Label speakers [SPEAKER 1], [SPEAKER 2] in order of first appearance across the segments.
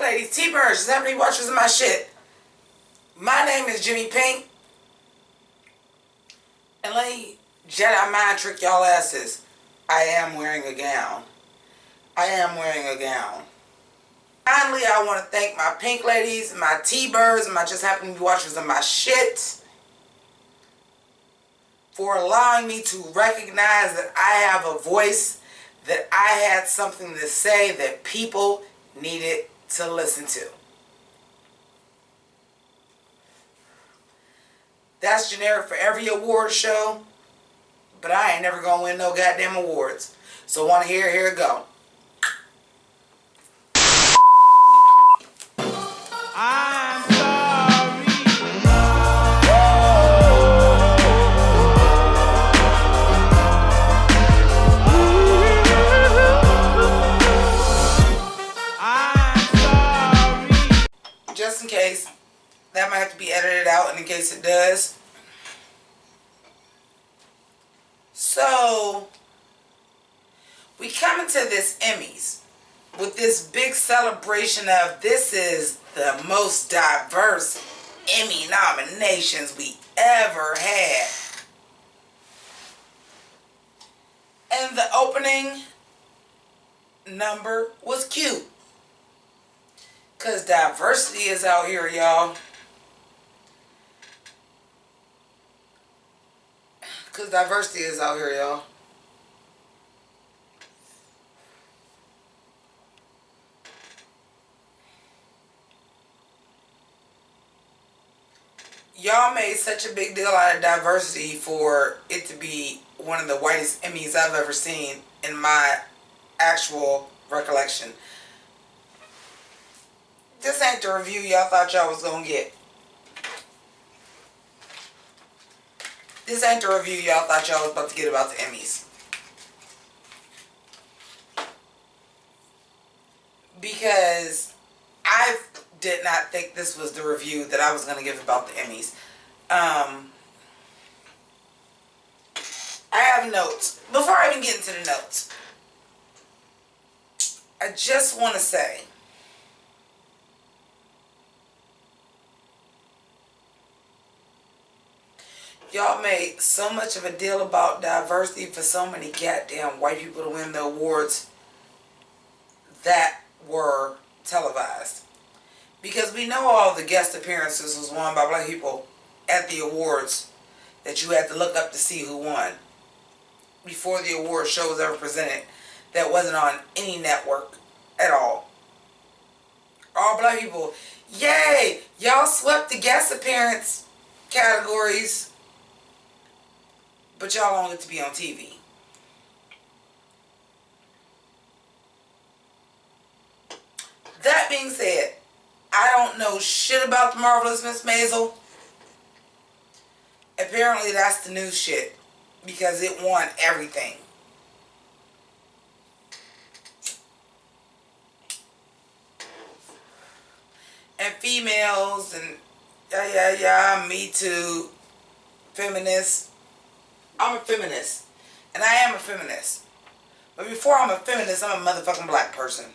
[SPEAKER 1] ladies, T-Birds, celebrity watchers of my shit. My name is JImmiPynk. And let me Jedi mind trick y'all asses. I am wearing a gown. I am wearing a gown. Finally, I want to thank my Pynk ladies, my T-Birds, and my just happen to be watchers of my shit for allowing me to recognize that I have a voice, that I had something to say that people needed to listen to. That's generic for every award show, but I ain't never gonna win no goddamn awards. So wanna hear it? Here it go.
[SPEAKER 2] I'm sorry. I'm sorry.
[SPEAKER 1] Just in case, that might have to be edited out, and in case it does. So, we come into this Emmys with this big celebration of this is the most diverse Emmy nominations we ever had. And the opening number was cute. Because diversity is out here, y'all. Because diversity is out here, y'all. Y'all made such a big deal out of diversity for it to be one of the whitest Emmys I've ever seen in my actual recollection. This ain't the review y'all thought y'all was gonna get. This ain't the review y'all thought y'all was about to get about the Emmys. Because I did not think this was the review that I was going to give about the Emmys. I have notes. Before I even get into the notes, I just want to say, y'all made so much of a deal about diversity for so many goddamn white people to win the awards that were televised. Because we know all the guest appearances was won by black people at the awards that you had to look up to see who won before the award show was ever presented, that wasn't on any network at all. All black people, yay! Y'all swept the guest appearance categories, but y'all don't get to be on TV. That being said, I don't know shit about the Marvelous Miss Maisel. Apparently that's the new shit, because it won everything. And females and me too, feminists. I'm a feminist, and I am a feminist. But before I'm a feminist, I'm a motherfucking black person.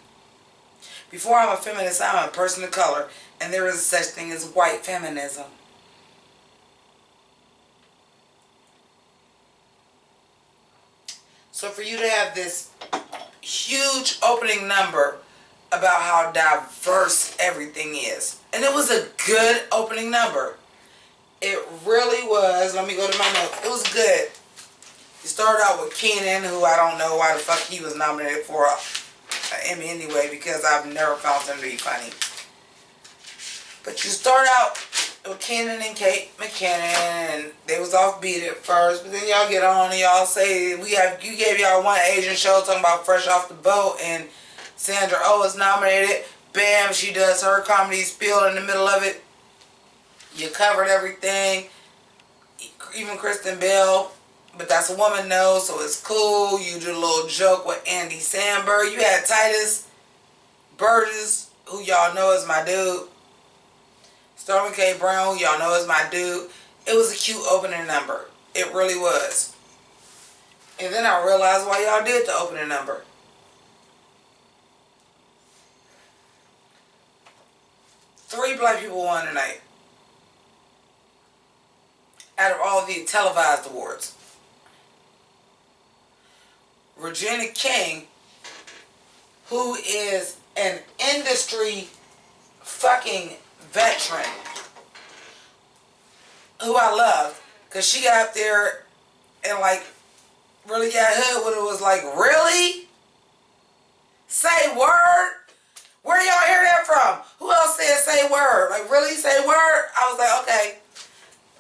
[SPEAKER 1] Before I'm a feminist, I'm a person of color, and there is such thing as white feminism. So for you to have this huge opening number about how diverse everything is, and it was a good opening number. It really was. Let me go to my notes. It was good. You started out with Kenan, who I don't know why the fuck he was nominated for Emmy anyway, because I've never found him to be funny. But you start out with Kenan and Kate McKinnon, and they was offbeat at first, but then y'all get on and y'all say you gave y'all one Asian show talking about Fresh Off the Boat, and Sandra Oh is nominated. Bam, she does her comedy spiel in the middle of it. You covered everything, even Kristen Bell. But that's a woman though, so it's cool. You did a little joke with Andy Samberg. You had Titus Burgess, who y'all know is my dude. Stormy K. Brown, who y'all know is my dude. It was a cute opening number. It really was. And then I realized why y'all did the opening number. 3 black people won tonight out of all the televised awards. Regina King, who is an industry fucking veteran, who I love, because she got up there and like really got hood when it was like, really? Say word? Where y'all hear that from? Who else said say word? Like, really? Say word? I was like, okay.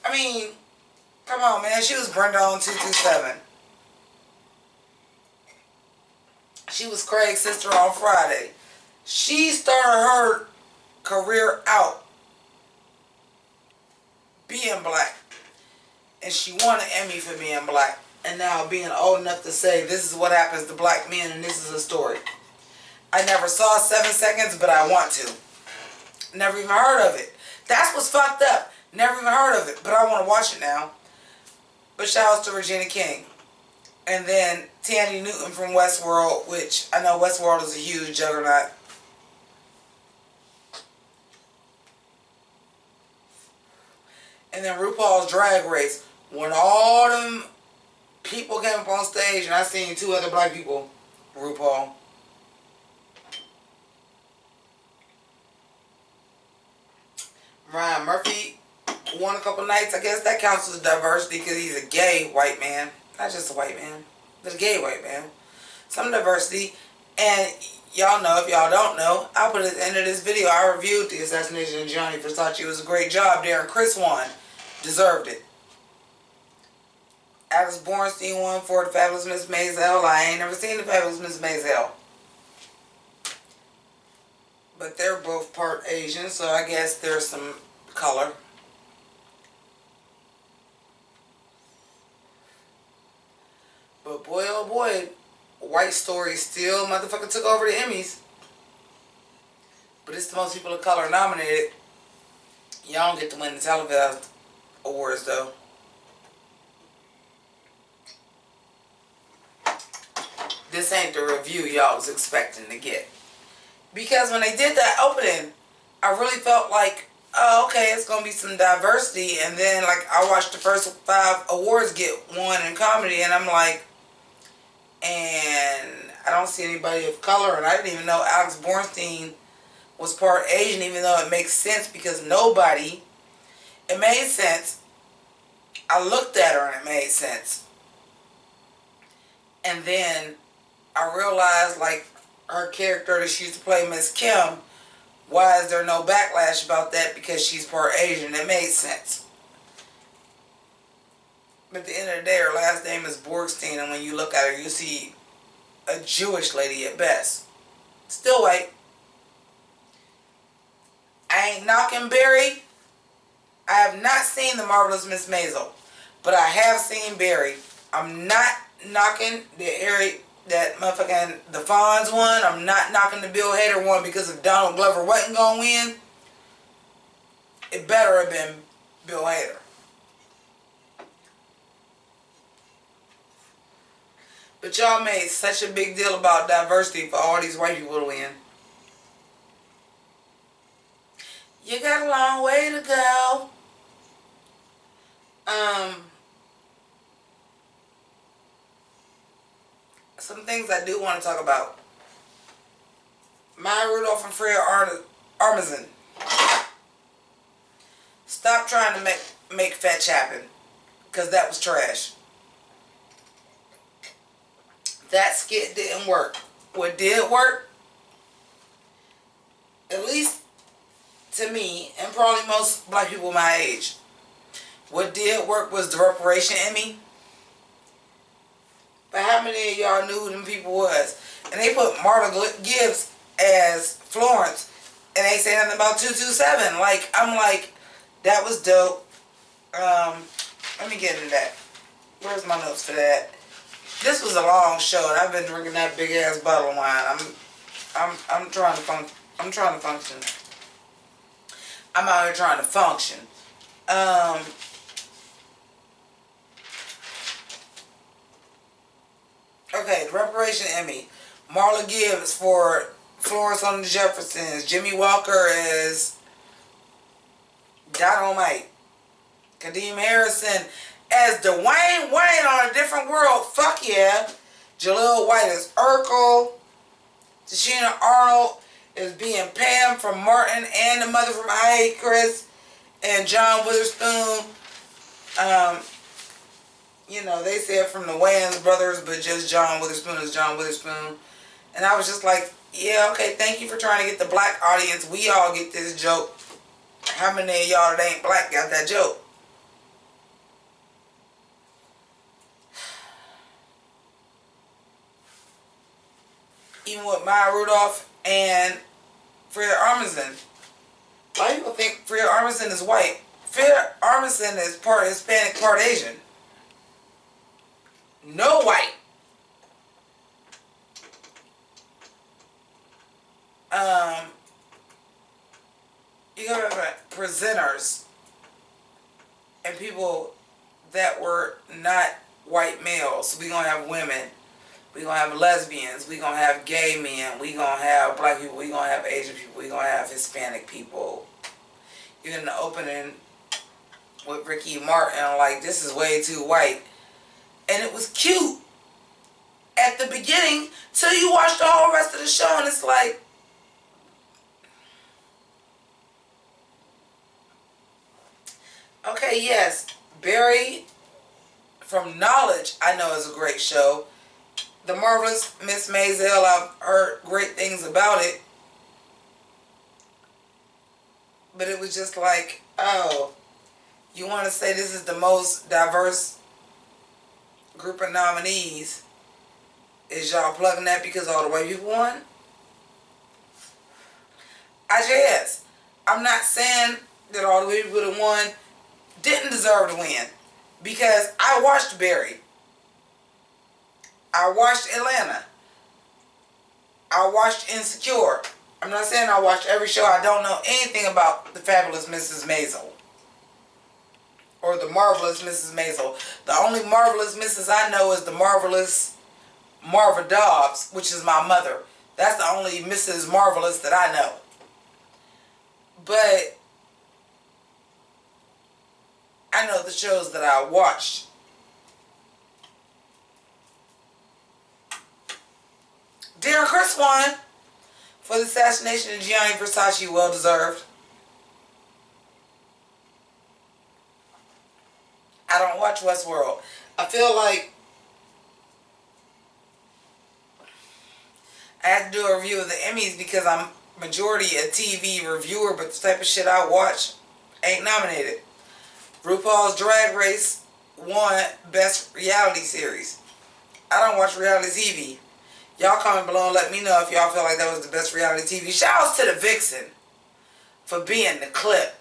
[SPEAKER 1] I mean, come on, man. She was Brenda on 227. She was Craig's sister on Friday. She started her career out being black. And she won an Emmy for being black. And now being old enough to say, this is what happens to black men and this is a story. I never saw 7 seconds, but I want to. Never even heard of it. That's what's fucked up. Never even heard of it, but I want to watch it now. But shout out to Regina King. And then Tandy Newton from Westworld, which I know Westworld is a huge juggernaut. And then RuPaul's Drag Race. When all them people came up on stage and I seen 2 other black people, RuPaul. Ryan Murphy won a couple nights. I guess that counts as diversity because he's a gay white man. Not just a white man, but a gay white man. Some diversity. And y'all know, if y'all don't know, I'll put at the end of this video, I reviewed The Assassination of Gianni Versace. It was a great job there, and Chris won. Deserved it. Alex Bornstein won for The Fabulous Miss Maisel. I ain't never seen The Fabulous Miss Maisel. But they're both part Asian, so I guess there's some color. But boy, oh boy, White Story still motherfucker took over the Emmys. But it's the most people of color nominated. Y'all don't get to win the televised awards though. This ain't the review y'all was expecting to get. Because when they did that opening, I really felt like, oh, okay, it's going to be some diversity. And then, like, I watched the first 5 awards get won in comedy, and I'm like, and I don't see anybody of color. And I didn't even know Alex Bornstein was part Asian, even though it makes sense because nobody, it made sense. I looked at her and it made sense. And then I realized, like, her character that she used to play, Miss Kim, why is there no backlash about that? Because she's part Asian. It made sense. But at the end of the day, her last name is Borgstein, and when you look at her, you see a Jewish lady at best. Still white. I ain't knocking Barry. I have not seen The Marvelous Miss Maisel, but I have seen Barry. I'm not knocking that motherfucking the Fonz one. I'm not knocking the Bill Hader one because if Donald Glover wasn't gonna win, it better have been Bill Hader. But y'all made such a big deal about diversity for all these white people to win. You got a long way to go. Some things I do want to talk about. Maya Rudolph and Freya Armisen. Stop trying to make fetch happen. Because that was trash. That skit didn't work. What did work, at least to me, and probably most black people my age, what did work was the reparation Emmy. But how many of y'all knew who them people was? And they put Marla Gibbs as Florence, and they say nothing about 227. Like, I'm like, that was dope. Let me get into that. Where's my notes for that? This was a long show, and I've been drinking that big ass bottle of wine. I'm trying to function. I'm out here trying to function. Okay, the reparation Emmy. Marla Gibbs for Florence on the Jeffersons. Jimmy Walker as Dynamite. Kadeem Harrison as Dwayne Wayne on A Different World. Fuck yeah. Jaleel White as Urkel. Tashina Arnold is being Pam from Martin and the mother from I Hate Chris. And John Witherspoon. You know, they said from the Wayans brothers, but just John Witherspoon is John Witherspoon. And I was just like, yeah, okay, thank you for trying to get the black audience. We all get this joke. How many of y'all that ain't black got that joke? Even with Maya Rudolph and Freya Armisen. A lot of people think Freya Armisen is white. Freya Armisen is part Hispanic, part Asian. No white. You gotta have presenters and people that were not white males. We gonna have women. We gonna have lesbians. We gonna have gay men. We gonna have black people. We gonna have Asian people. We gonna have Hispanic people. You're in the opening with Ricky Martin, like, this is way too white. And it was cute at the beginning till you watch the whole rest of the show and it's like, okay, yes, Barry from Knowledge I know is a great show. The Marvelous Miss Maisel, I've heard great things about it. But it was just like, oh, you want to say this is the most diverse group of nominees? Is y'all plugging that because all the white people won? I'm not saying that all the white people that won didn't deserve to win. Because I watched Barry. I watched Atlanta. I watched Insecure. I'm not saying I watched every show. I don't know anything about the Fabulous Mrs. Maisel. Or the Marvelous Mrs. Maisel. The only Marvelous Mrs. I know is the Marvelous Marva Dobbs, which is my mother. That's the only Mrs. Marvelous that I know. But I know the shows that I watched. Darren Criss won for the assassination of Gianni Versace. Well deserved. I don't watch Westworld. I feel like I have to do a review of the Emmys because I'm majority a TV reviewer, but the type of shit I watch ain't nominated. RuPaul's Drag Race won Best Reality Series. I don't watch reality TV. Y'all comment below and let me know if y'all feel like that was the best reality TV. Shout out to the Vixen for being the clip.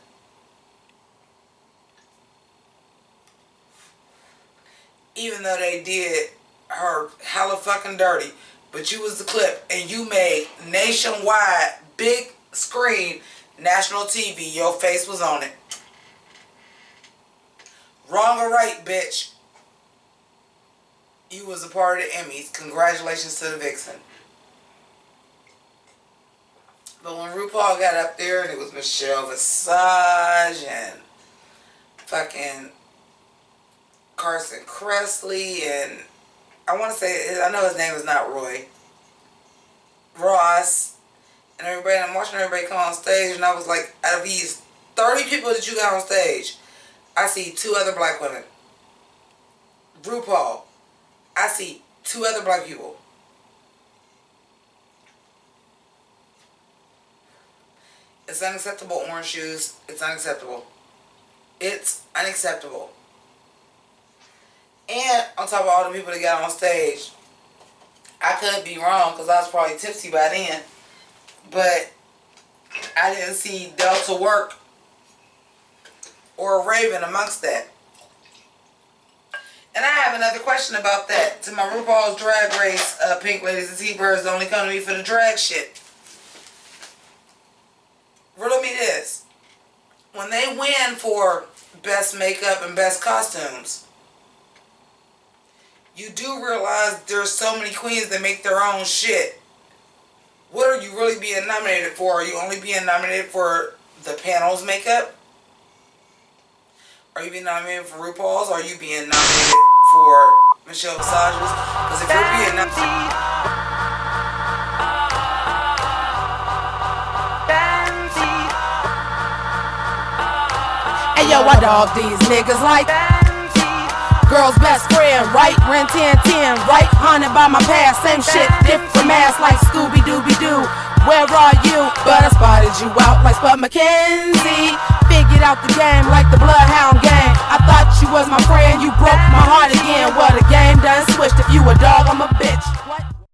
[SPEAKER 1] Even though they did her hella fucking dirty. But you was the clip and you made nationwide, big screen, national TV. Your face was on it. Wrong or right, bitch. You was a part of the Emmys. Congratulations to the Vixen. But when RuPaul got up there and it was Michelle Visage and fucking Carson Kressley and I want to say, I know his name is not Roy, Ross, and everybody, I'm watching everybody come on stage and I was like, out of these 30 people that you got on stage, I see 2 other black women. RuPaul, I see 2 other black people. It's unacceptable, Orange Shoes. It's unacceptable. It's unacceptable. And on top of all the people that got on stage, I could be wrong because I was probably tipsy by then, but I didn't see Delta Work or Raven amongst that. And I have another question about that. To my RuPaul's Drag Race Pink ladies and T-Birds only come to me for the drag shit. Riddle me this. When they win for best makeup and best costumes, you do realize there's so many queens that make their own shit. What are you really being nominated for? Are you only being nominated for the panel's makeup? Are you being nominated for RuPaul's? Or are you being nominated for Michelle Visage's? Because if you're being nominated...
[SPEAKER 3] Hey yo, I dog these niggas like girl's best friend, right? Ran 10-10, right? Haunted by my past, same shit, different mask like Scooby-Dooby-Doo. Where are you? But I spotted you out like Spud McKenzie. Figured out the game like the Bloodhound game. I thought you was my friend, you broke my heart again. Well, the game done switched. If you a dog, I'm a bitch.